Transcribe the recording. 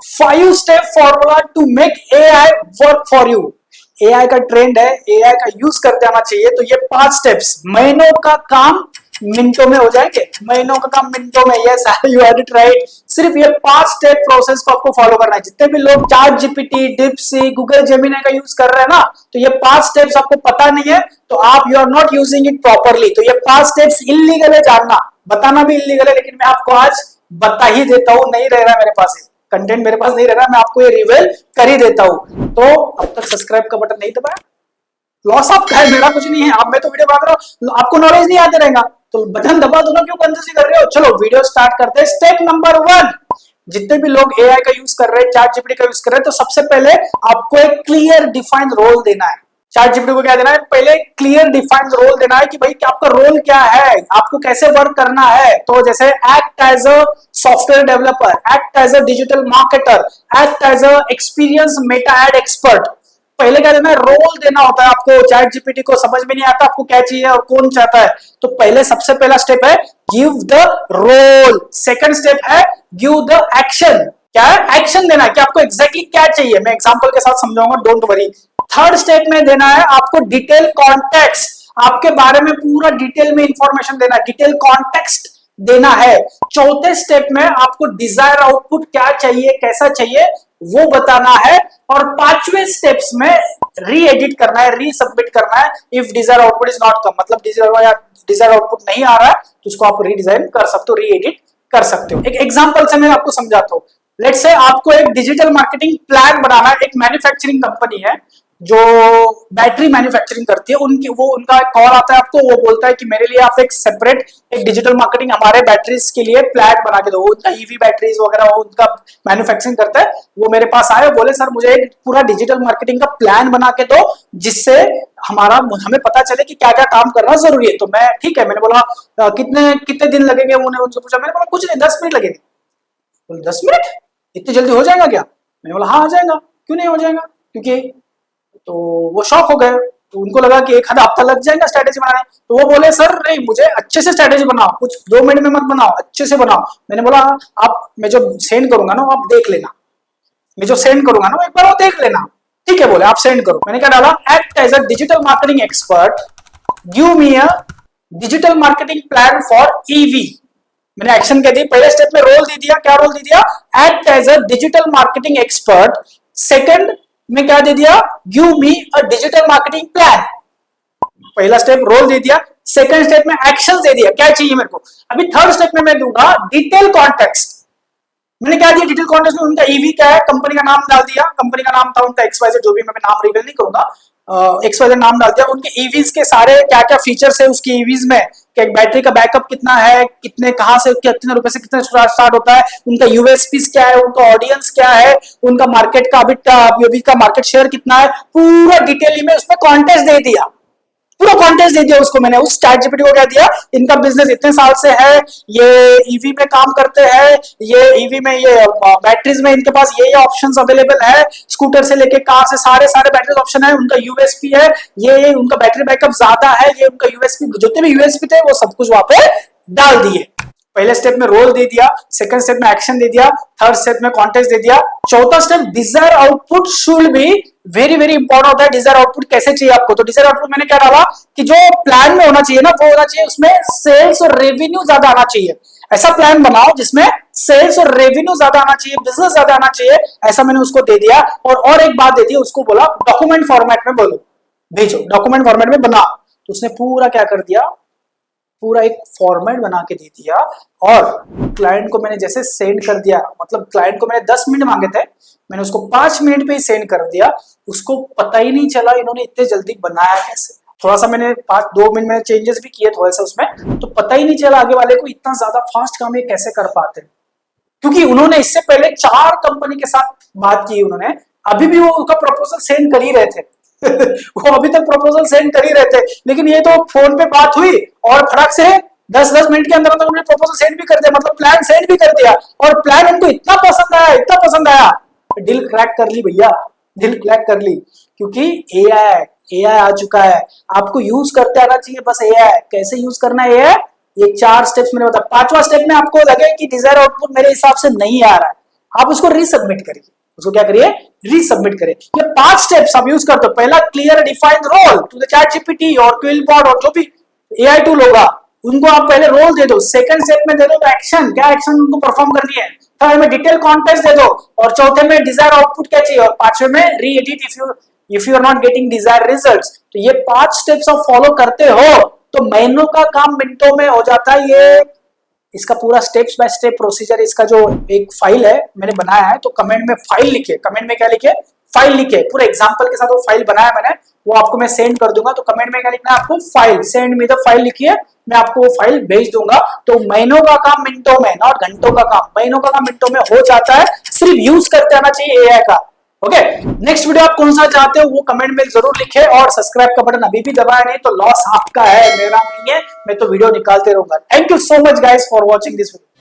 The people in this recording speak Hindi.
5 step formula to make AI work for you. AI का ट्रेंड है, एआई का यूज करते आना चाहिए। तो ये 5 स्टेप्स, महीनों का काम मिनटों में हो जाएंगे, महीनों का काम मिनटों में। Yes, you had it right. सिर्फ ये 5 स्टेप प्रोसेस को आपको फॉलो करना है। जितने भी लोग चैट जीपीटी, डिप्सी, गूगल जेमिनी का यूज कर रहे हैं ना, तो ये 5 स्टेप्स आपको पता नहीं है तो आप you are not using it properly. तो ये 5 स्टेप्स इलीगल है, जानना, बताना भी इलीगल है, लेकिन मैं आपको आज बता ही देता हूं। नहीं रह रहा मेरे पास कंटेंट, मेरे पास नहीं रह रहा, मैं आपको ये रिवील कर ही देता हूं। तो अब तक सब्सक्राइब का बटन नहीं दबाया, लॉस आपका है, मेरा कुछ नहीं है। अब मैं तो वीडियो बना रहा हूं, आपको नॉलेज नहीं आते रहेगा तो बटन दबा दो ना, क्यों कंजूसी कर रहे हो। चलो वीडियो स्टार्ट करते हैं। स्टेप नंबर 1, जितने भी लोग एआई का यूज कर रहे हैं, चैट जीपीटी का यूज कर रहे हैं, तो सबसे पहले आपको एक क्लियर डिफाइंड रोल देना है। चैट जीपीटी को क्या देना है, पहले क्लियर डिफाइंड रोल देना है कि भाई आपका रोल क्या है, आपको कैसे वर्क करना है। तो जैसे act as a software developer, act as a digital marketer, act as a experience Meta ad expert. पहले क्या देना है, रोल देना होता है आपको। चैट जीपीटी को समझ में नहीं आता आपको क्या चाहिए और कौन चाहता है, तो पहले सबसे पहला स्टेप है give the role. Second step है गिव द एक्शन। क्या है, एक्शन देना है कि आपको एग्जैक्टली क्या चाहिए। मैं एग्जांपल के साथ समझाऊंगा, डोंट वरी। थर्ड स्टेप में देना है आपको डिटेल कॉन्टेक्स्ट, आपके बारे में पूरा डिटेल में इंफॉर्मेशन देना है, डिटेल कॉन्टेक्स्ट देना है। चौथे स्टेप में आपको डिजायर आउटपुट क्या चाहिए, कैसा चाहिए, वो बताना है। और पांचवें स्टेप्स में री एडिट करना है, री सबमिट करना है। If desire output is not come, मतलब डिजायर आउटपुट नहीं आ रहा है, तो उसको आप रीडिजाइन कर सकते हो, री एडिट कर सकते हो। एक एग्जांपल से मैं आपको समझाता हूँ। लेट्स से आपको एक डिजिटल मार्केटिंग प्लान बनाना है। एक मैन्युफैक्चरिंग कंपनी है जो बैटरी मैन्युफैक्चरिंग करती है, उनका कॉल आता है आपको, वो बोलता है कि मेरे लिए आप एक सेपरेट एक डिजिटल मार्केटिंग हमारे बैटरीज के लिए प्लान बना के दो। उनका ईवी बैटरीज वगैरह वो उनका मैन्युफैक्चरिंग करता है। वो मेरे पास आए, बोले सर मुझे एक पूरा डिजिटल मार्केटिंग का प्लान बना के दो, जिससे हमें पता चले कि क्या क्या काम करना जरूरी है। तो मैं ठीक है, मैंने बोला कितने कितने दिन लगेंगे, उनसे पूछा। मैंने बोला कुछ नहीं, 10 मिनट लगेंगे। बोले 10 मिनट इतनी जल्दी हो जाएगा क्या? मैंने बोला हाँ, आ जाएगा, क्यों नहीं हो जाएगा। क्योंकि तो वो शॉक हो गए, तो उनको लगा कि एक आधा हफ्ता लग जाएगा स्ट्रेटेजी बनाने। तो वो बोले सर नहीं, मुझे अच्छे से स्ट्रेटेजी बनाओ, कुछ 2 मिनट में मत बनाओ, अच्छे से बनाओ। मैंने बोला आप, मैं जो सेंड करूंगा ना आप देख लेना, मैं जो सेंड करूंगा ना एक बार वो देख लेना। ठीक है बोले, आप सेंड करो। मैंने क्या डाला, act as a digital marketing expert, give me a digital marketing plan for EV. मैंने एक्शन कह दी, पहले स्टेप में रोल दे दिया। क्या रोल दे दिया, act as a digital marketing expert. Second में क्या दे दिया, give me a digital marketing plan. पहला स्टेप रोल दे दिया, सेकंड स्टेप में एक्शन दे दिया, क्या चाहिए मेरे को। अभी थर्ड स्टेप में मैं दूंगा डिटेल कॉन्टेक्स्ट। मैंने क्या दिया डिटेल कॉन्टेक्स्ट में, उनका ईवी क्या है, कंपनी का नाम डाल दिया। कंपनी का नाम था उनका एक्सवाइजेड, जो भी मैं नाम रिवील नहीं करूंगा, एक्सवाइजेड नाम डाल दिया। उनके ईवीज के सारे क्या क्या फीचर्स है उसकी ईवीज में, कि बैटरी का बैकअप कितना है, कितने कहां से कितने रुपए से कितने स्टार्ट होता है, उनका यूएसपीस क्या है, उनका ऑडियंस क्या है, उनका मार्केट का अभी का मार्केट शेयर कितना है, पूरा डिटेल में उसमें कॉन्टेक्स्ट दे दिया। पूरा कॉन्टेक्स्ट दे दिया उसको मैंने। उस चैट जीपीटी को क्या दिया, इनका बिजनेस इतने साल से है, ये ईवी में काम करते हैं, ये ईवी में ये बैटरीज में इनके पास ये ऑप्शंस अवेलेबल है, स्कूटर से लेके कार से सारे बैटरी ऑप्शन है, उनका यूएसपी है, ये उनका बैटरी बैकअप ज्यादा है, ये उनका यूएसपी, जितने भी यूएसपी थे वो सब कुछ वहां पे डाल दिए। पहले स्टेप में रोल दे दिया, सेकंड स्टेप में एक्शन दे दिया, थर्ड स्टेप में कॉन्टेक्स्ट दे दिया। चौथा step desired output should be very very important होता है। डिजायर आउटपुट कैसे चाहिए आपको, तो डिजायर आउटपुट मैंने क्या डाला कि जो प्लान में होना चाहिए ना, वो होना चाहिए उसमें सेल्स और रेवेन्यू ज्यादा आना चाहिए। ऐसा प्लान बनाओ जिसमें सेल्स और रेवेन्यू ज्यादा आना चाहिए, बिजनेस ज्यादा आना चाहिए, ऐसा मैंने उसको दे दिया। और एक बात दे दी उसको, बोला डॉक्यूमेंट फॉर्मेट में बोलो, भेजो डॉक्यूमेंट फॉर्मेट में बना। तो उसने पूरा क्या कर दिया, पूरा एक फॉर्मेट बना के दे दिया। और क्लाइंट को मैंने जैसे सेंड कर दिया, मतलब क्लाइंट को मैंने 10 मिनट मांगे थे, मैंने उसको 5 मिनट पे ही सेंड कर दिया। उसको पता ही नहीं चला इन्होंने इतने जल्दी बनाया कैसे। थोड़ा सा मैंने 2 मिनट में चेंजेस भी किए थोड़े से उसमें, तो पता ही नहीं चला आगे वाले को इतना ज्यादा फास्ट काम ये कैसे कर पाते हैं। क्योंकि उन्होंने इससे पहले 4 कंपनी के साथ बात की उन्होंने, अभी भी वो उसका प्रपोजल सेंड कर ही रहे थे वो अभी तक प्रपोजल सेंड कर ही रहे थे, लेकिन ये तो फोन पे बात हुई और फटाक से 10-10 मिनट के अंदर अंदर उन्होंने प्रपोजल सेंड भी कर दिया, मतलब प्लान सेंड भी कर दिया। और प्लान उनको इतना पसंद आया, इतना पसंद आया, डील क्रैक कर ली भैया, डील क्रैक कर ली। क्योंकि एआई आ चुका है, आपको यूज करते आना चाहिए बस। एआई कैसे यूज करना है, ये 4 स्टेप्स मैंने बताया। 5वां स्टेप में आपको लगे कि डिजायर आउटपुट मेरे हिसाब से नहीं आ रहा है, आप उसको रीसबमिट करिए, उसको क्या करिए, रीसबमिट करिए। ये 5 स्टेप्स आप यूज करते हो। पहला, clear defined role to the chat GPT और क्विलबॉट और जो भी एआई टूल होगा, उनको आप पहले रोल दे दो। सेकंड स्टेप में दे दो एक्शन, क्या एक्शन उनको परफॉर्म करनी है। थर्ड में डिटेल कॉन्टेक्स्ट दे दो, और चौथे में डिजायर आउटपुट क्या चाहिए, और पांचवे में re edit if you are not getting desired results. तो ये 5 स्टेप्स आप फॉलो करते हो तो महीनों का काम मिनटों में हो जाता है। ये इसका पूरा स्टेप्स बाय स्टेप प्रोसीजर, इसका जो एक फाइल है मैंने बनाया है, तो कमेंट में फाइल लिखे, कमेंट में क्या लिखे, फाइल लिखे, पूरे एग्जांपल के साथ वो फाइल बनाया मैंने, वो आपको मैं सेंड कर दूंगा। तो कमेंट में क्या लिखना है आपको, file, send me the file लिखिए, मैं आपको वो फाइल भेज दूंगा। तो महीनों का काम मिनटों में, नॉट घंटों का काम, महीनों का काम मिनटों में हो जाता है। सिर्फ यूज करते आना चाहिए एआई का। ओके, नेक्स्ट वीडियो आप कौन सा चाहते हो वो कमेंट में जरूर लिखे, और सब्सक्राइब का बटन अभी भी दबाया नहीं तो लॉस आपका है, मेरा नहीं है, मैं तो वीडियो निकालते रहूंगा। Thank you so much guys for watching this video.